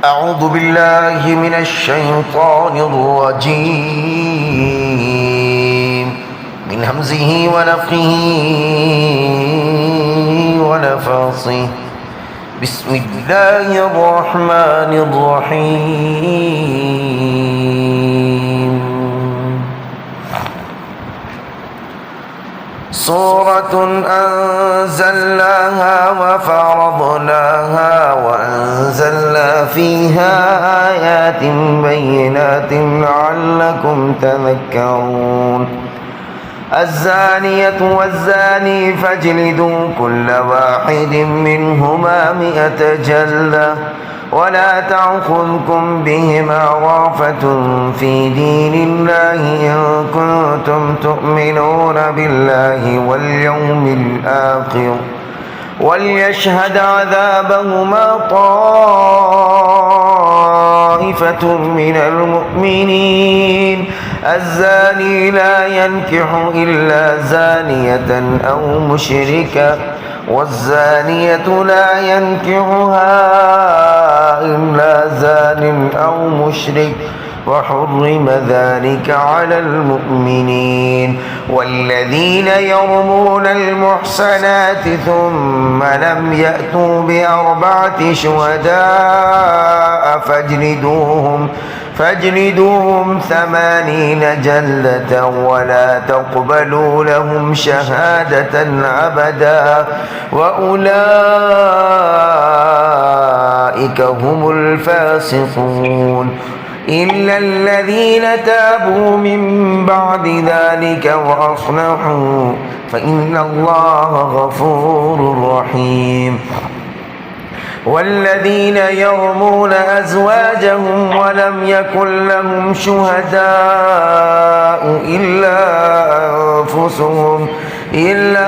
أعوذ بالله من الشيطان الرجيم من همزه ونفخه ونفاصه بسم الله الرحمن الرحيم سورة أنزلناها وفرضناها وأنزلنا فيها آيات بينات لعلكم تذكرون الزانية والزاني فاجلدوا كل واحد منهما 100 جلدة ولا تأخذكم بهما رأفة في دين الله إن كنتم تؤمنون بالله واليوم الآخر وليشهد عذابهما طائفة من المؤمنين الزاني لا ينكح إلا زانية أو مشركة والزانية لا ينكحها إلا زان أو مشرك وحرم ذلك على المؤمنين والذين يرمون المحصنات ثم لم يأتوا ب4 شهداء فاجلدوهم 80 جلدة ولا تقبلوا لهم شهادة أبدا وأولئك هم الفاسقون إلا الذين تابوا من بعد ذلك وأصلحوا فإن الله غفور رحيم والذين يرمون أزواجهم ولم يكن لهم شهداء إلا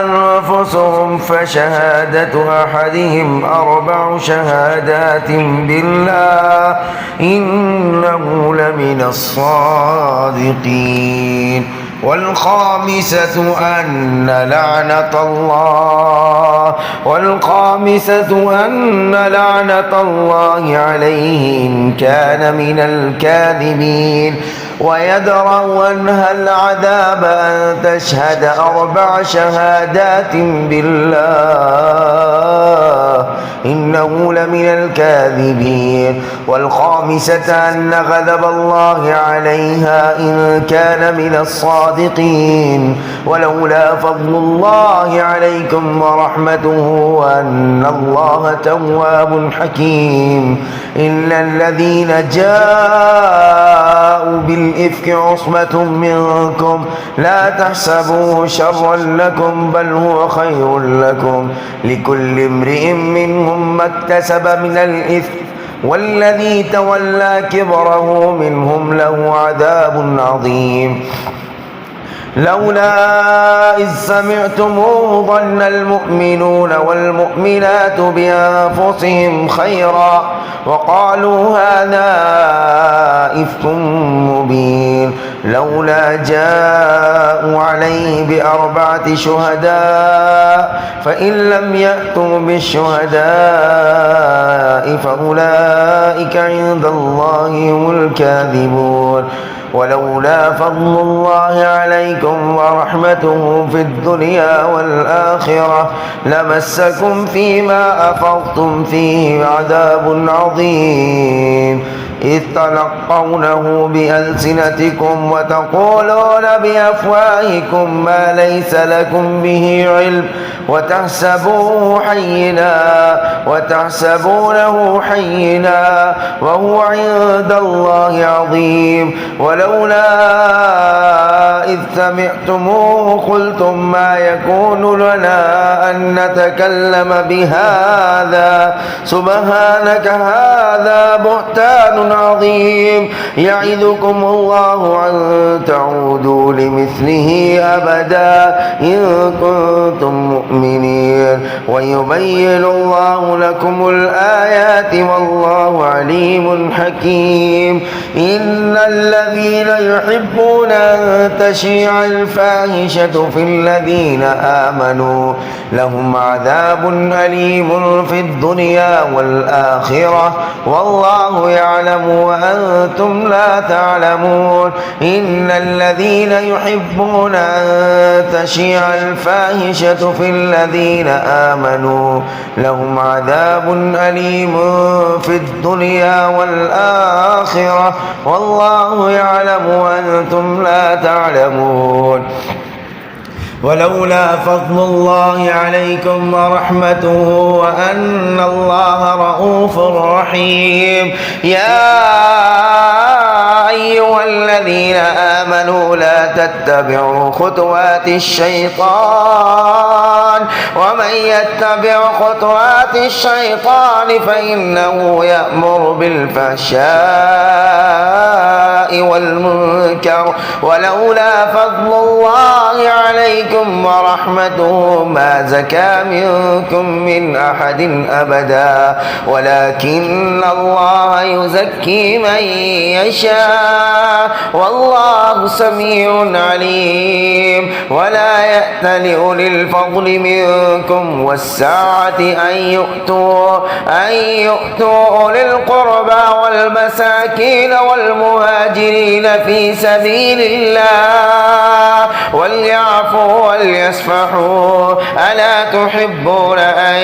أنفسهم فشهادة أحدهم 4 شهادات بالله إنه لمن الصادقين والخامسة أن لعنة الله عليه إن كان من الكاذبين ويدرأ عنها العذاب أن تشهد 4 شهادات بالله إنه لمن الكاذبين والخامسة أن غضب الله عليها إن كان من الصادقين ولولا فضل الله عليكم ورحمته وأن الله تواب حكيم إلا الذين جاءوا بالإفك عصبة منكم لا تحسبوه شرا لكم بل هو خير لكم لكل امرئ منهم ما اكتسب من الإثم والذي تولى كبره منهم له عذاب عظيم لولا إذ سمعتموه ظن المؤمنون والمؤمنات بأنفسهم خيرا وقالوا هذا إفك مبين لولا جاءوا عليه ب4 شهداء فإن لم يأتوا بالشهداء فأولئك عند الله هم الكاذبون ولولا فضل الله عليكم ورحمته في الدنيا والآخرة لمسكم فيما أفضتم فيه عذاب عظيم إذ تلقونه بألسنتكم وتقولون بأفواهكم ما ليس لكم به علم وتحسبونه حينا وهو عند الله عظيم ولولا إذ سمعتموه قلتم ما يكون لنا أن نتكلم بهذا سبحانك هذا بهتان عظيم يعظكم الله أن تعودوا لمثله أبدا إن كنتم مؤمنين ويبين الله لكم الآيات والله عليم حكيم. إن الذين يحبون أن تشيع الفاحشة في الذين آمنوا لهم عذاب أليم في الدنيا والآخرة والله يعلم وأنتم لا تعلمون. إن الذين يحبون أن تشيع الفاحشة في الذين آمنوا لهم عذاب أليم في الدنيا والآخرة والله يعلم وأنتم لا تعلمون. ولولا فضل الله عليكم ورحمته وأن الله رؤوف رحيم يا أيها الذين آمنوا لا تتبعوا خطوات الشيطان ومن يتبع خطوات الشيطان فإنه يأمر بالفحشاء والمنكر ولولا فضل الله عليكم ورحمته ما زكى منكم من أحد أبدا ولكن الله يزكي من يشاء والله سميع عليم. ولا يأت لأولي الفضل منكم والسعة أن يؤتوا أولي القربى والمساكين والمهاجرين في سبيل الله وليعفوا وليصفحوا ألا تحبون أن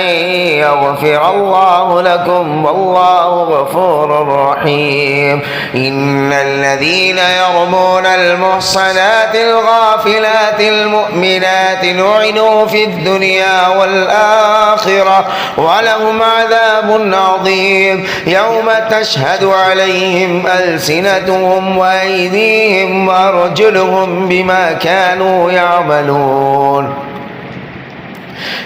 يغفر الله لكم والله غفور رحيم. إن الذين يرمون المحصنات الغافلات المؤمنات لعنوا في الدنيا والآخرة ولهم عذاب عظيم يوم تشهد عليهم ألسنتهم وأيديهم وأرجلهم بما كانوا يعملون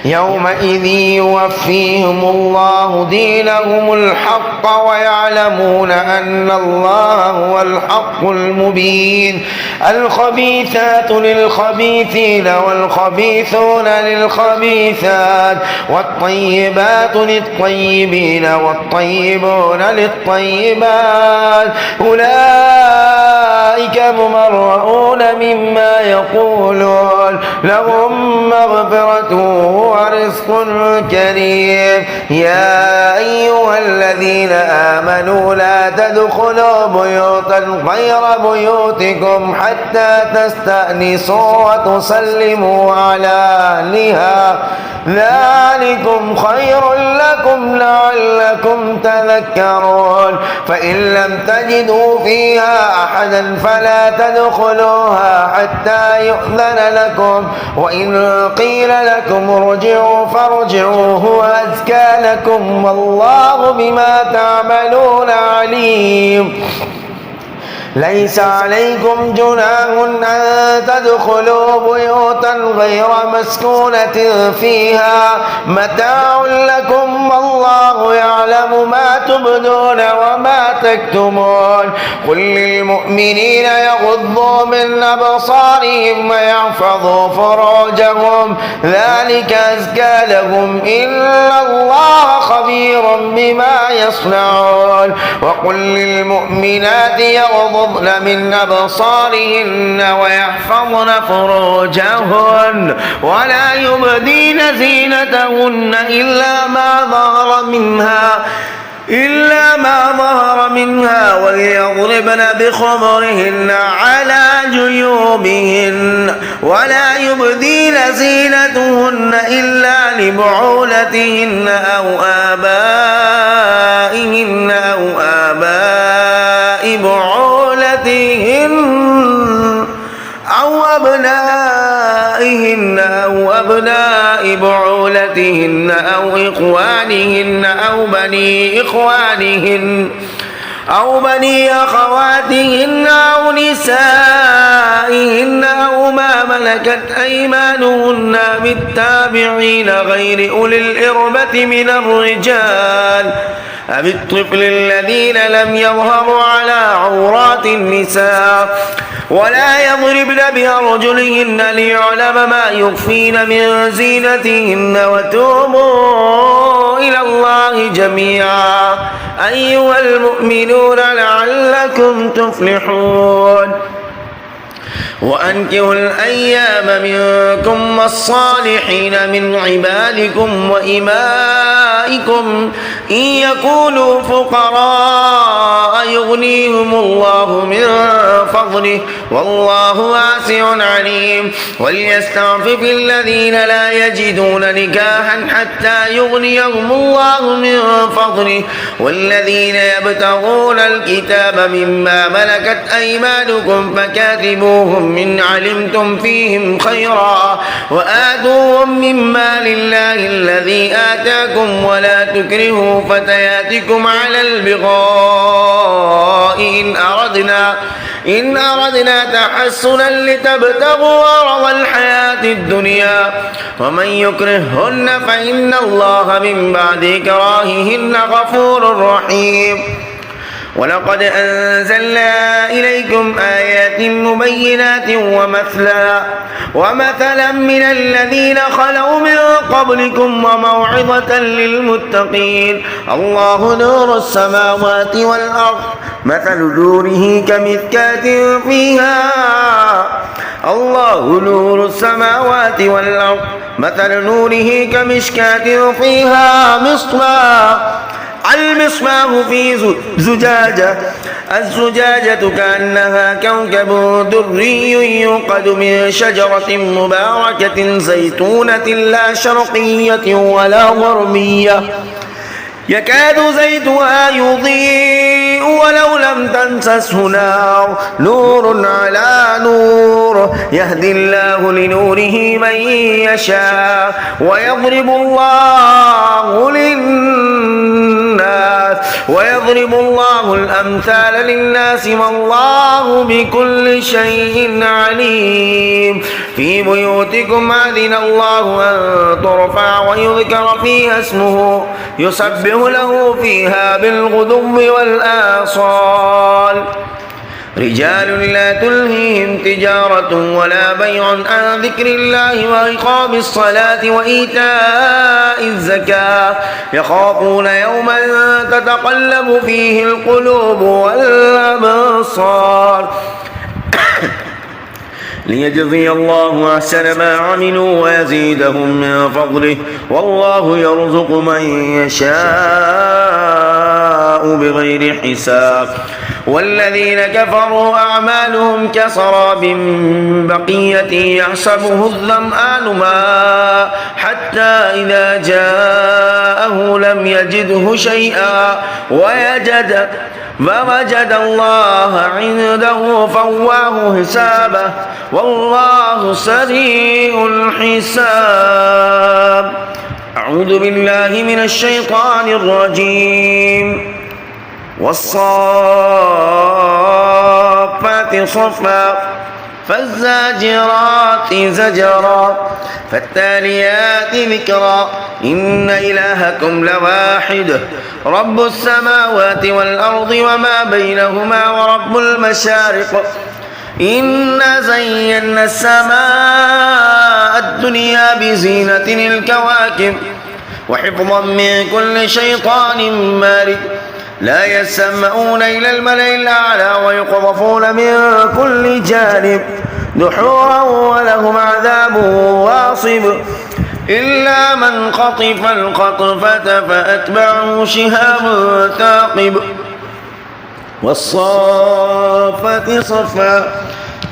يومئذ يوفيهم الله دينهم الحق ويعلمون أن الله هو الحق المبين. الخبيثات للخبيثين والخبيثون للخبيثات والطيبات للطيبين والطيبون للطيبات أولئك مبرؤون مما يقولون لهم مغفرة ورزق كريم. يا أيها الذين آمنوا لا تدخلوا بيوتا غير بيوتكم حتى تستأنسوا وتسلموا على أهلها ذلكم خير لكم لعلكم تذكرون. فإن لم تجدوا فيها أحدا فلا تدخلوها حتى يؤذن لكم وإن قيل لكم ارجعوا فارجعوا هو أزكى لكم والله بما تعملون عليم. ليس عليكم جناح أن تدخلوا بيوتا غير مسكونة فيها متاع لكم والله يعلم ما تبدون وما تكتمون. قل للمؤمنين يغضوا من أبصارهم ويحفظوا فروجهم ذلك أزكى لهم إن الله خبير بما يصنعون. وقل للمؤمنات يغضوا من أبصارهن ويحفظن فروجهن ولا يبدين زينتهن إلا ما ظهر منها وليضربن بخمرهن على جيوبهن ولا يبدين زينتهن إلا لبعولتهن أو آبائهن أو آباء بعولتهن أو أبنائهن أو أبناء بعولتهن أو إخوانهن أو بني أخواتهن أو نسائهن أو ما ملكت أيمانهن بالتابعين غير أولي الإربة من الرجال أو الطفل الذين لم يظهروا على عورات النساء ولا يضربن بأرجلهن ليعلم ما يخفين من زينتهن وتوبوا إلى الله جميعا أيها المؤمنون لعلكم تفلحون وأنكحوا الأيام منكم والصالحين من عبادكم وإمائكم إن يكونوا فقراء يغنيهم الله من فضله والله واسع عليم وليستعفف الذين لا يجدون نكاحا حتى يغنيهم الله من فضله والذين يبتغون الكتاب مما ملكت أيمانكم فكاتبوهم إن علمتم فيهم خيرا وآتوهم مما لله الذي آتاكم ولا تكرهوا فتياتكم على البغاء إن أردنا تحسنا لتبتغوا عرض الحياة الدنيا ومن يكرههن فإن الله من بعد إكراههن غفور رحيم ولقد أنزلنا إليكم آيات مبينات ومثلا من الذين خلوا من قبلكم وموعظة للمتقين الله نور السماوات والأرض مثل نوره كمشكاة فيها مصباح المصباح في زجاجة الزجاجة كأنها كوكب دري يوقد من شجرة مباركة زيتونة لا شرقية ولا غربية يكاد زيتها يضيء ولو لم تمسسه نار نور على نور يهدي الله لنوره من يشاء ويضرب الله الأمثال للناس والله بكل شيء عليم في بيوتكم أذن الله أن ترفع ويذكر فيها اسمه يسبح له فيها بالغدو والآصال رجال لا تلهيهم تجارة ولا بيع عن ذكر الله وإقام الصلاة وإيتاء الزكاة يخافون يوما تتقلب فيه القلوب والأبصار ليجزي الله أحسن ما عملوا ويزيدهم من فضله والله يرزق من يشاء بغير حساب والذين كفروا أعمالهم كسراب بقية يحسبه الظمآن ماء حتى إذا جاءه لم يجده شيئا فوجد الله عنده فواه حسابه والله سريع الحساب أعوذ بالله من الشيطان الرجيم والصافات صفا فالزاجرات زجرا فالتاليات ذكرا إن إلهكم لواحد رب السماوات والأرض وما بينهما ورب المشارق إنا زينا السماء الدنيا بزينة الكواكب وحفظا من كل شيطان مارد لا يسمعون إلى الملأ الأعلى ويقذفون من كل جانب دحورا ولهم عذاب واصب إلا من خطف الخطفة فأتبعه شهاب ثاقب والصافات صفا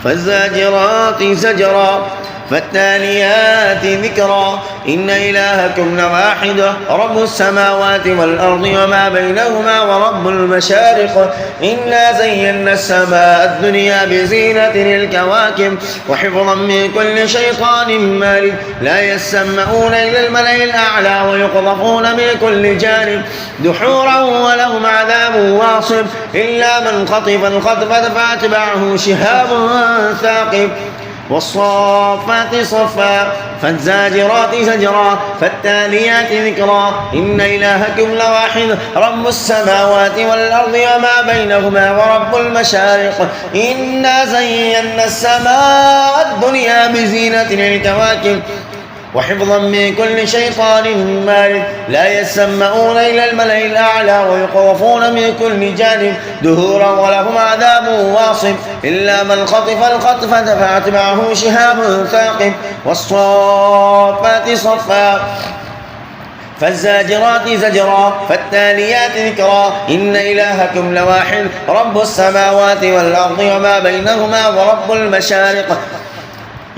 فالزاجرات زجرا فالتاليات ذكرا إن إلهكم لواحد رب السماوات والأرض وما بينهما ورب المشارق إنا زينا السماء الدنيا بزينة الكواكب وحفظا من كل شيطان مارد لا يسمعون إلى الملأ الأعلى ويقذفون من كل جانب دحورا ولهم عذاب واصب إلا من خطف الخطفة فأتبعه شهاب ثاقب والصافات صفا فالزاجرات زجرا فالتاليات ذكرا إن إلهكم لواحد رب السماوات والأرض وما بينهما ورب المشارق إنا زينا السماء الدنيا بزينة الكواكب وحفظا من كل شيطان مارد لا يسمعون إلى الملأ الأعلى ويخوفون من كل جانب دهورا ولهم عذاب واصب إلا من خطف الخطفة فأتبعه شهاب ثاقب والصافات صفا فالزاجرات زجرا فالتاليات ذكرا إن إلهكم لواحد رب السماوات والأرض وما بينهما ورب المشارق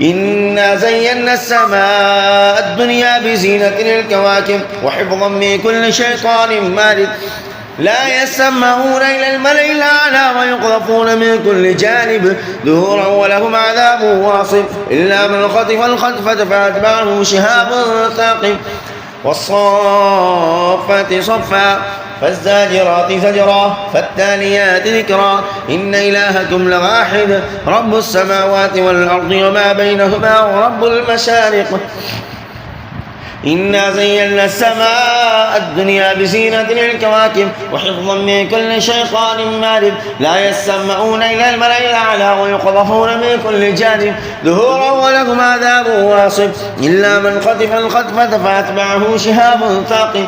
إنا زينا السماء الدنيا بزينة الكواكب وحفظا من كل شيطان مارد لا يسمعون إلى الملأ الأعلى ويقذفون من كل جانب دهورا ولهم عذاب واصب إلا من خطف الخطفة فأتبعه شهاب ثاقب والصافات صفا فالزاجرات زجرا فالتاليات ذكرا إن إلهكم لواحد رب السماوات والأرض وما بينهما ورب المشارق إنا زينا السماء الدنيا بزينة الكواكب وحفظا من كل شيطان مارد لا يسمعون إلى الملأ الأعلى ويقذفون من كل جانب دهورا ولهم عذاب واصب إلا من خطف الخطفة فأتبعه شهاب ثاقب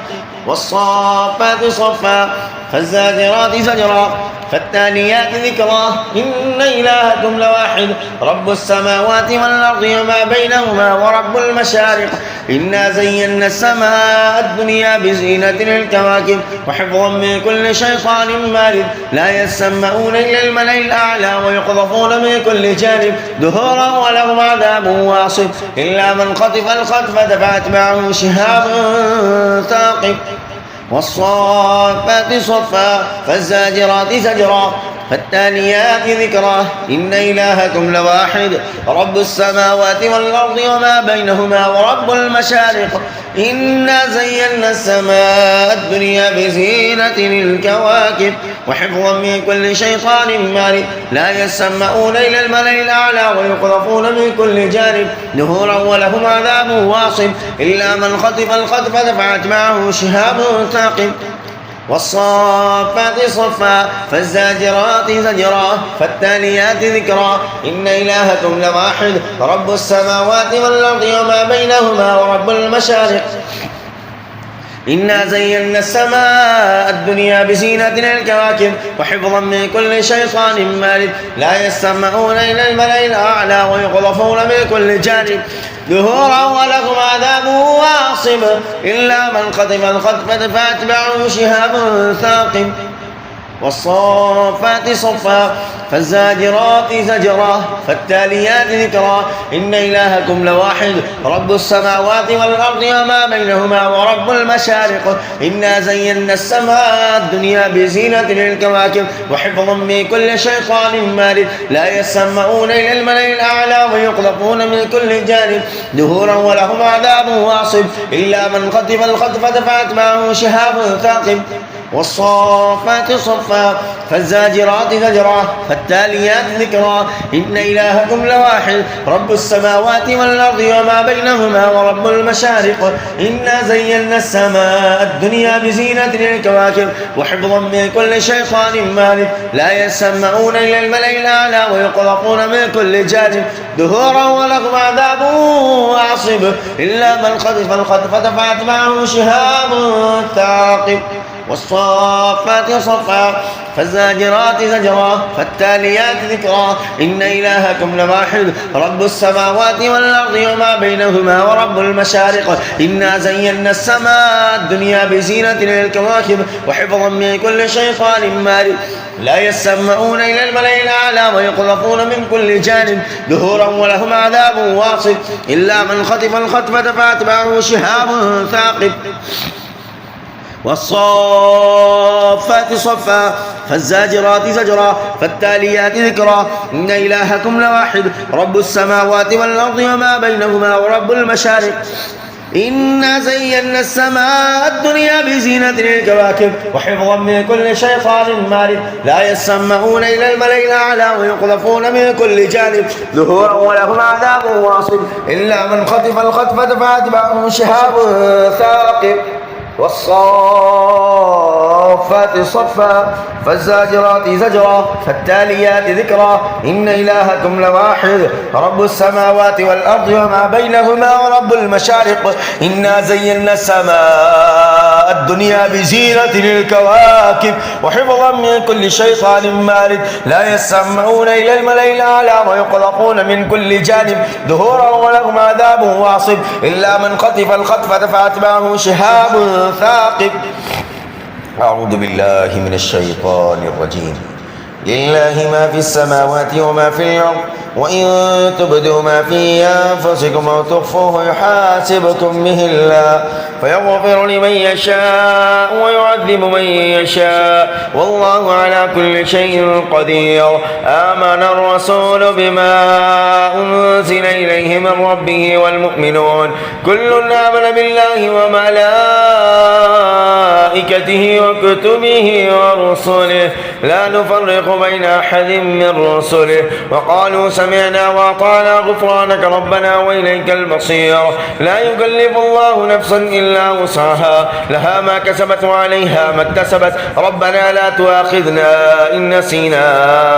والصافات صفا فالزاجرات زجرا فالتاليات ذكرا إن إلهكم لواحد رب السماوات والأرض وما بينهما ورب المشارق إنا زينا السماء الدنيا بزينة الكواكب وحفظا من كل شيطان مارد لا يسمعون إلى الملأ الأعلى ويقذفون من كل جانب دهورا ولهم عذاب واصب إلا من خطف الخطفة فأتبعه شهاب ثاقب والصافات صفا فالزاجرات زجرا فالتاليات ذكرا إن إلهكم لواحد رب السماوات والأرض وما بينهما ورب المشارق إنا زينا السماء الدنيا بزينة الكواكب وحفظا من كل شيطان مارد لا يسمعون إلى الملأ الأعلى ويقذفون من كل جانب دهورا ولهم عذاب واصب إلا من خطف الخطفة فأتبعه شهاب ثاقب والصافات صفا فالزاجرات زجرا فالتاليات ذكرا إن إلهكم لواحد رب السماوات والأرض وما بينهما ورب المشارق إنا زينا السماء الدنيا بزينة الكواكب وحفظا من كل شيطان مارد لا يسمعون إلى الملأ الأعلى ويقذفون من كل جانب دهورا ولهم عذاب واصب إلا من خطف الخطفة فأتبعه شهاب ثاقب والصافات صفا فالزاجرات زجرا فالتاليات ذكرا إن إلهكم لواحد رب السماوات والأرض وما بينهما ورب المشارق إنا زينا السماء الدنيا بزينة الكواكب وحفظا من كل شيطان مارد لا يسمعون إلى الملأ الأعلى ويقذفون من كل جانب دهورا ولهم عذاب واصب إلا من خطف الخطفة فأتبعه شهاب ثاقب والصافات صفا فالزاجرات زجرا فالتاليات ذكرا إن إلهكم لواحد رب السماوات والأرض وما بينهما ورب المشارق إنا زينا السماء الدنيا بزينة الكواكب وحفظا من كل شيطان مارد لا يسمعون إلى الملأ الأعلى ويقذفون من كل جانب دهورا ولهم عذاب واصب إلا من خطف الخطفة فأتبعه شهاب ثاقب والصافات صفا فالزاجرات زجرا فالتاليات ذكرا إن إلهكم لواحد رب السماوات والأرض وما بينهما ورب المشارق إنا زينا السماء الدنيا بزينة الكواكب وحفظا من كل شيطان مارد لا يسمعون إلى الملأ الأعلى ويقذفون من كل جانب دهورا ولهم عذاب واصب إلا من خطف الخطفة فأتبعه شهاب ثاقب والصافات صفا فالزاجرات زجرا فالتاليات ذكرا إن إلهكم لواحد رب السماوات والأرض وما بينهما ورب المشارق إنا زينا السماء الدنيا بزينة الكواكب وحفظا من كل شيطان مارد لا يسمعون إلى الملأ الأعلى ويقذفون من كل جانب دحورا ولهم عذاب واصب إلا من خطف الخطفة فأتبعه شهاب ثاقب والصافات صفا فالزاجرات زجرا فالتاليات ذكرا إن إلهكم لواحد رب السماوات والأرض وما بينهما ورب المشارق إنا زينا السماء الدنيا بزينة للكواكب وحفظا من كل شيطان مارد لا يسمعون إلى الملأ الأعلى ويقذفون من كل جانب دحورا ولهم عذاب واصب إلا من خطف الخطفة فأتبعه شهاب ثاقب. أعوذ بالله من الشيطان الرجيم. لله ما في السماوات وما في الأرض وإن تبدوا ما في أنفسكم أو تخفوه يحاسبكم به الله فيغفر لمن يشاء ويعذب من يشاء والله على كل شيء قدير. آمن الرسول بما أنزل إليه من ربه والمؤمنون كل آمن بالله وملائكته وكتبه ورسله لا نفرق بين أحد من رسله وقالوا سمعنا وأطعنا غفرانك ربنا وإليك المصير. لا يكلف الله نفسا إلا وسعها لها ما كسبت وعليها ما اكتسبت ربنا لا تؤاخذنا إن نسينا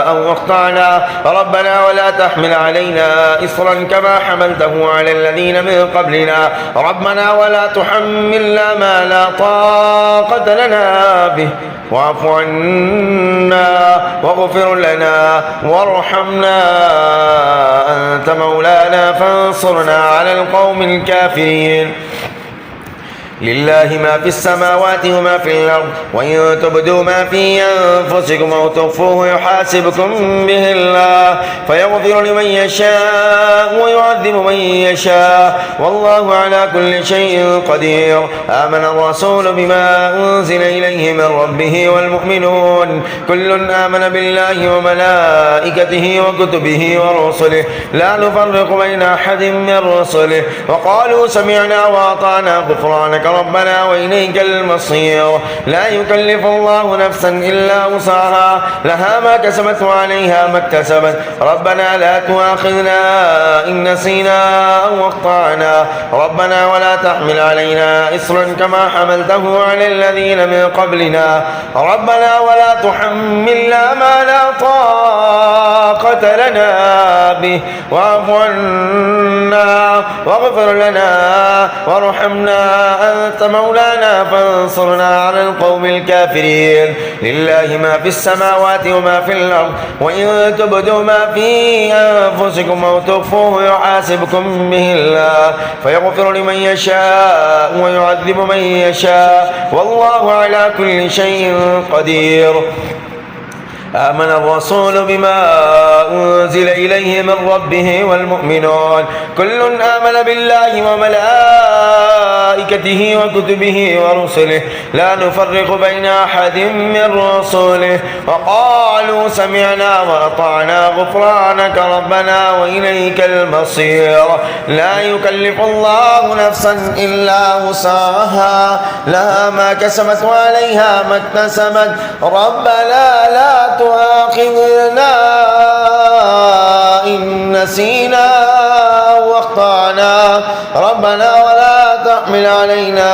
أو أخطأنا ربنا ولا تحمل علينا إصرا كما حملته على الذين من قبلنا ربنا ولا تحملنا ما لا طاقة لنا به واعف عنا واغفر لنا وارحمنا أنت مولانا فانصرنا على القوم الكافرين. لله ما في السماوات وما في الأرض وإن تبدوا ما في أنفسكم أو تخفوه يحاسبكم به الله فيغفر لمن يشاء ويعذب من يشاء والله على كل شيء قدير. آمن الرسول بما أنزل إليه من ربه والمؤمنون كل آمن بالله وملائكته وكتبه ورسله لا نفرق بين أحد من رسله وقالوا سمعنا وأطعنا غفرانك ربنا وإليك المصير. لا يكلف الله نفسا إلا وسعها لها ما كسبت وعليها ما اكتسبت ربنا لا تؤاخذنا إن نسينا أو أخطأنا ربنا ولا تحمل علينا إصرا كما حملته على الذين من قبلنا ربنا ولا تحملنا ما لا طاقة لنا به واعف عنا واغفر لنا وارحمنا أنت مولانا فانصرنا على القوم الكافرين. لله ما في السماوات وما في الأرض وإن تبدوا ما في أنفسكم أو تخفوه يحاسبكم به الله فيغفر لمن يشاء ويعذب من يشاء والله على كل شيء قدير. آمن الرسول بما أنزل إليه من ربه والمؤمنون كل آمن بالله وملائكته وكتبه ورسله لا نفرق بين أحد من رسله وقالوا سمعنا وأطعنا غفرانك ربنا وإليك المصير. لا يكلف الله نفسا إلا وسعها لها ما كسبت وعليها ما اكتسبت ربنا لا تؤاخذنا إن نسينا أو أخطأنا ربنا ولا تحمل علينا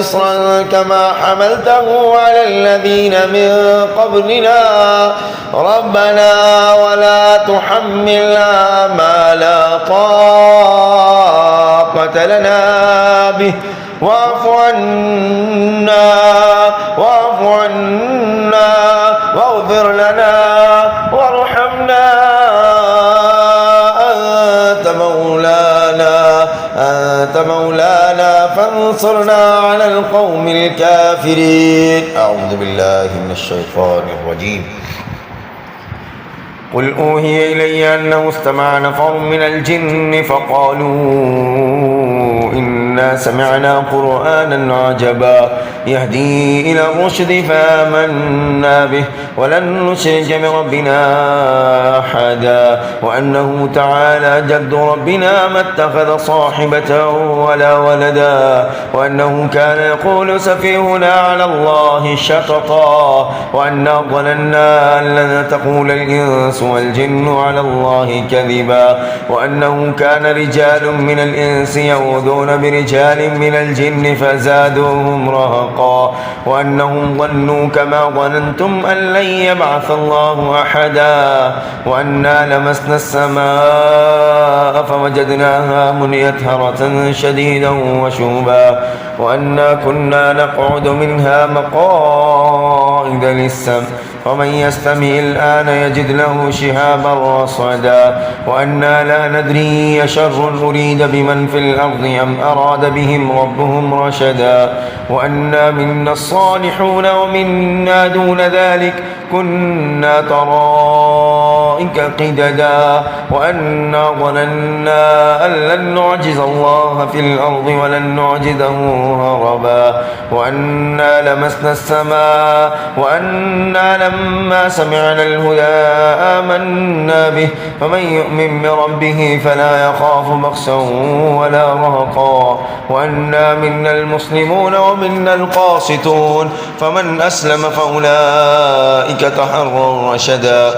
إصرا كما حملته على الذين من قبلنا ربنا ولا تحملنا ما لا طاقة لنا به واعف عنا واغفر لنا وارحمنا أنت مولانا فانصرنا على القوم الكافرين. أعوذ بالله من الشيطان الرجيم. قل أوحي إلي أنه استمع نفر من الجن فقالوا إنا إنا سمعنا قرآنا عجبا يهدي إلى الرشد فآمنا به ولن نشرك بربنا أحدا وأنه تعالى جد ربنا ما اتخذ صاحبة ولا ولدا وأنه كان يقول سفيهنا على الله شططا وأنا ظننا أن لن تقول الإنس والجن على الله كذبا وأنه كان رجال من الإنس يعوذون برجال من الجن فزادوهم رهقا وأنهم ظنوا كما ظننتم أن لن يبعث الله أحدا وأنا لمسنا السماء فوجدناها منيتهرة شديدا وشوبا وأنا كنا نقعد منها مقاعد للسمع ومن يستمع الآن يجد له شهابا رصدا وأنا لا ندري أشر أريد بمن في الأرض أم أراد بهم ربهم رشدا وأنا منا الصالحون ومنا دون ذلك كنا طرائق قددا وأنا ظننا أن لن نعجز الله في الأرض ولن نعجزه هربا وأنا لمسنا السماء وأنا لما سمعنا الهدى آمنا به فمن يؤمن بربه فلا يخاف بخسا ولا رهقا وأنا منا المسلمون ومنا القاسطون فمن أسلم فأولئك تحروا رشدا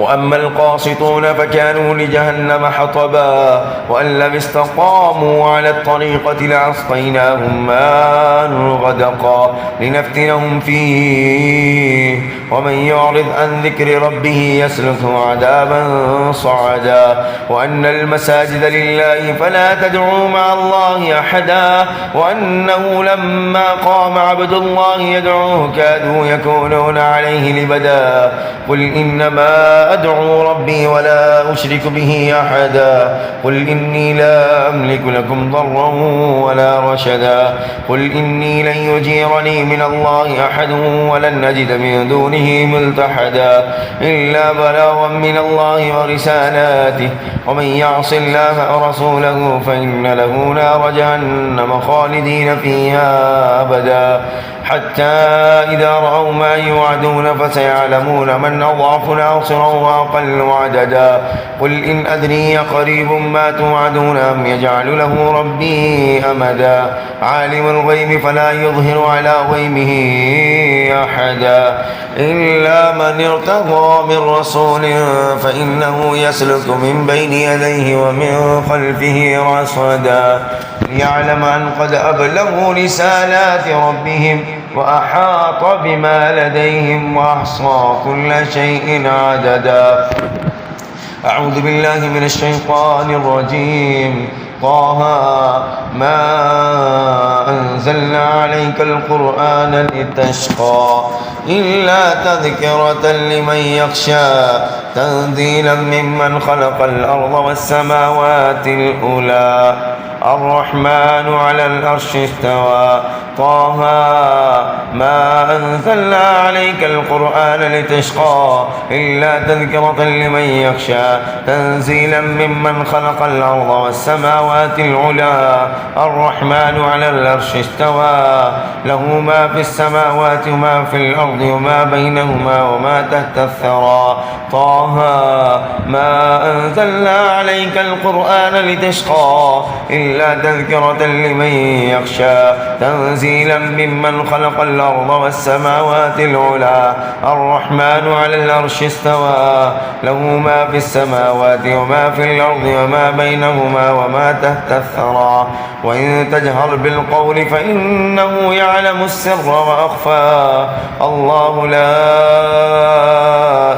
وأما القاسطون فكانوا لجهنم حطبا وأن لم استقاموا على الطريقة لأسقيناهم ماء غدقا لنفتنهم فيه ومن يعرض عن ذكر ربه يسلكه عذابا صعدا وأن المساجد لله فلا تدعوا مع الله أحدا وأنه لما قام عبد الله يدعوه كادوا يكونون عليه لبدا قل إنما أدعو ربي ولا أشرك به أحدا قل إني لا أملك لكم ضرا ولا رشدا قل إني لن يجيرني من الله أحد ولن نجد من دونه ملتحدا إلا بلاغا من الله ورسالاته ومن يعص الله ورسوله فإن له نار جهنم خالدين فيها أبدا حتى إذا رأوا ما يوعدون فسيعلمون من أضعف ناصرا وأقل عددا قل إن أدري قريب ما توعدون أم يجعل له ربي أمدا عالم الغيب فلا يظهر على غيبه أحدا إلا من ارتضى من رسول فإنه يسلك من بين يديه ومن خلفه رصدا ليعلم أن قد أبلغوا رسالات ربهم وأحاط بما لديهم وأحصى كل شيء عددا أعوذ بالله من الشيطان الرجيم طه ما أنزلنا عليك القرآن لتشقى إلا تذكرة لمن يخشى تنزيلا ممن خلق الأرض والسماوات الأولى الرحمن على العرش استوى طه ما أنزلنا عليك القرآن لتشقى إلا تذكرة لمن يخشى تنزيلا ممن خلق الأرض والسماوات العلى الرحمن على العرش استوى له ما في السماوات وما في الأرض وما بينهما وما تحت الثرى طه ما أنزلنا عليك القرآن لتشقى إلا تذكرة لمن يخشى تنزيلا ممن خلق الأرض والسماوات العلى الرحمن على العرش استوى له ما في السماوات وما في الأرض وما بينهما وما تحت الثرى وإن تجهر بالقول فإنه يعلم السر وأخفى الله لا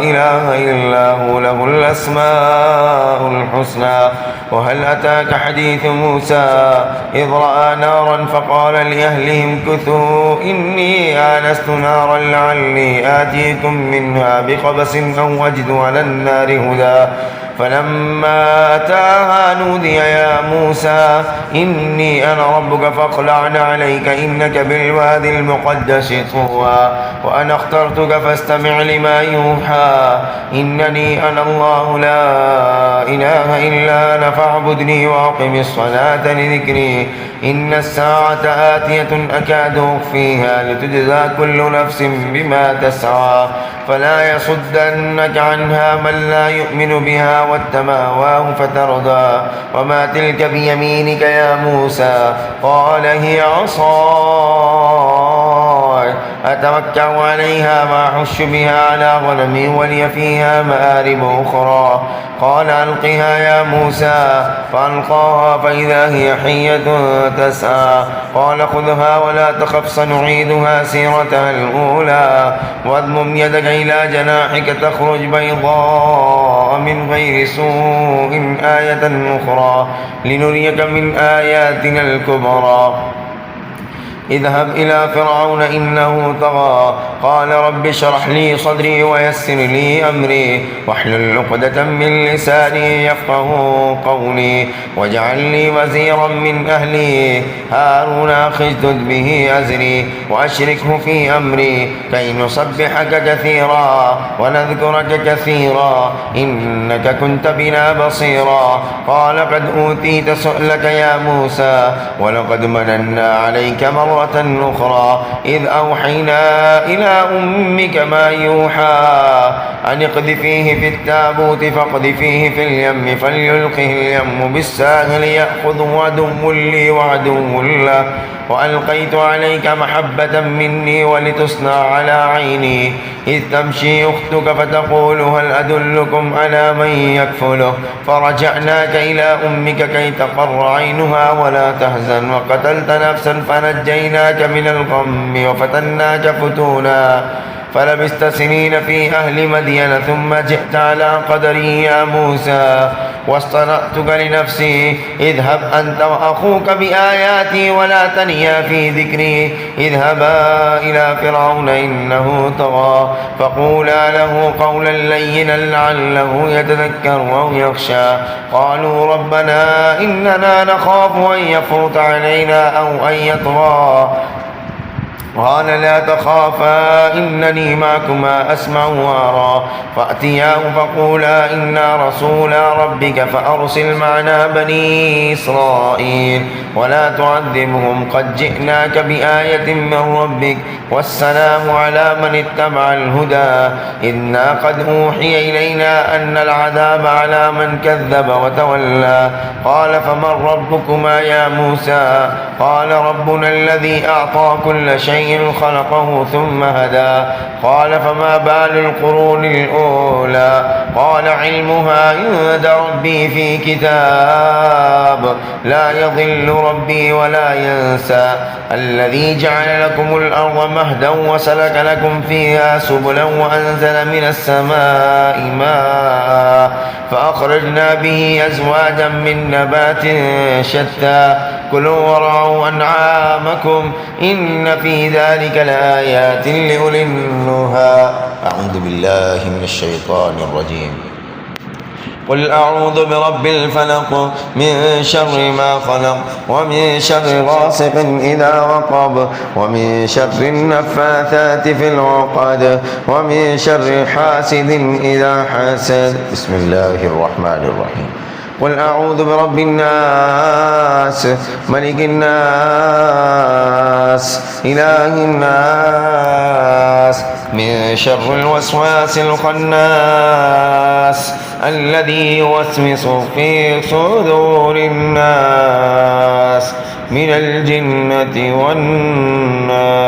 إله إلا هو له الأسماء الحسنى وهل أتاك حديث موسى إذ رأى نارا فقال لأهلهم كثوا إني آنست نارا لعلي آتيكم منها بقبس أو أجد على النار هدى فلما أتاها نودي يا موسى إني أنا ربك فاخلع عليك إنك بالوادي المقدس طوى وأنا اخترتك فاستمع لما يوحى إنني أنا الله لا إله إلا أنا فاعبدني وأقم الصلاة لذكري إن الساعة آتية أكاد أخفيها لتجزى كل نفس بما تسعى فلا يصدنك عنها من لا يؤمن بها واتبع هواه فتردى وما تلك بيمينك يا موسى قال هي عصاي أتوكأ عليها وأحش بها على غنمي ولي فيها مآرب أخرى قال ألقها يا موسى فألقاها فإذا هي حية تسعى قال خذها ولا تخف سنعيدها سيرتها الأولى واضمم يدك إلى جناحك تخرج بيضاء من غير سوء آية أخرى لنريك من آياتنا الكبرى اذهب إلى فرعون إنه طغى قال رب اشرح لي صدري ويسر لي أمري واحلل عقدة من لساني يفقه قولي واجعل لي وزيرا من أهلي هارون أخي اشدد به أزري وأشركه في أمري كي نسبحك كثيرا ونذكرك كثيرا إنك كنت بنا بصيرا قال قد أوتيت سؤلك يا موسى ولقد مننا عليك مرة أخرى إذ أوحينا إلى أمك ما يوحى أن اقذفيه في التابوت فاقذفيه في اليم فليلقه اليم بالساهل يأخذه عدو لي وعدو له وألقيت عليك محبة مني ولتصنع على عيني إذ تمشي أختك فتقول هل أدلكم على من يكفله فرجعناك إلى أمك كي تقر عينها ولا تحزن وقتلت نفسا فنجيناك من الغم وفتناك فتونا فلبست سنين في أهل مدين ثم جئت على قدري يا موسى واصطنعتك لنفسي اذهب أنت وأخوك بآياتي ولا تنيا في ذكري اذهبا إلى فرعون إنه طغى فقولا له قولا لينا لعله يتذكر أو يخشى قالوا ربنا إننا نخاف أن يفرط علينا أو أن يطغى قال لا تخافا إنني معكما أسمع وأرى فأتياه فقولا إنا رسولا ربك فأرسل معنا بني إسرائيل ولا تعذبهم قد جئناك بآية من ربك والسلام على من اتبع الهدى إنا قد أوحي إلينا أن العذاب على من كذب وتولى قال فمن ربكما يا موسى قال ربنا الذي أعطى كل شيء خلقه ثم هدى قال فما بال القرون الأولى قال علمها عند ربي في كتاب لا يضل ربي ولا ينسى الذي جعل لكم الأرض مهدا وسلك لكم فيها سبلا وأنزل من السماء ماء فأخرجنا به أزواجا من نبات شتى كلوا وارعوا أنعامكم إن في ذلك لآيات لأولي النهى أعوذ بالله من الشيطان الرجيم قل أعوذ برب الفلق من شر ما خلق ومن شر غاسق إذا وقب ومن شر النفاثات في العقد ومن شر حاسد إذا حسد بسم الله الرحمن الرحيم قل أعوذ برب الناس ملك الناس إله الناس من شر الوسواس الخناس الذي يوسوس في صدور الناس من الجنة والناس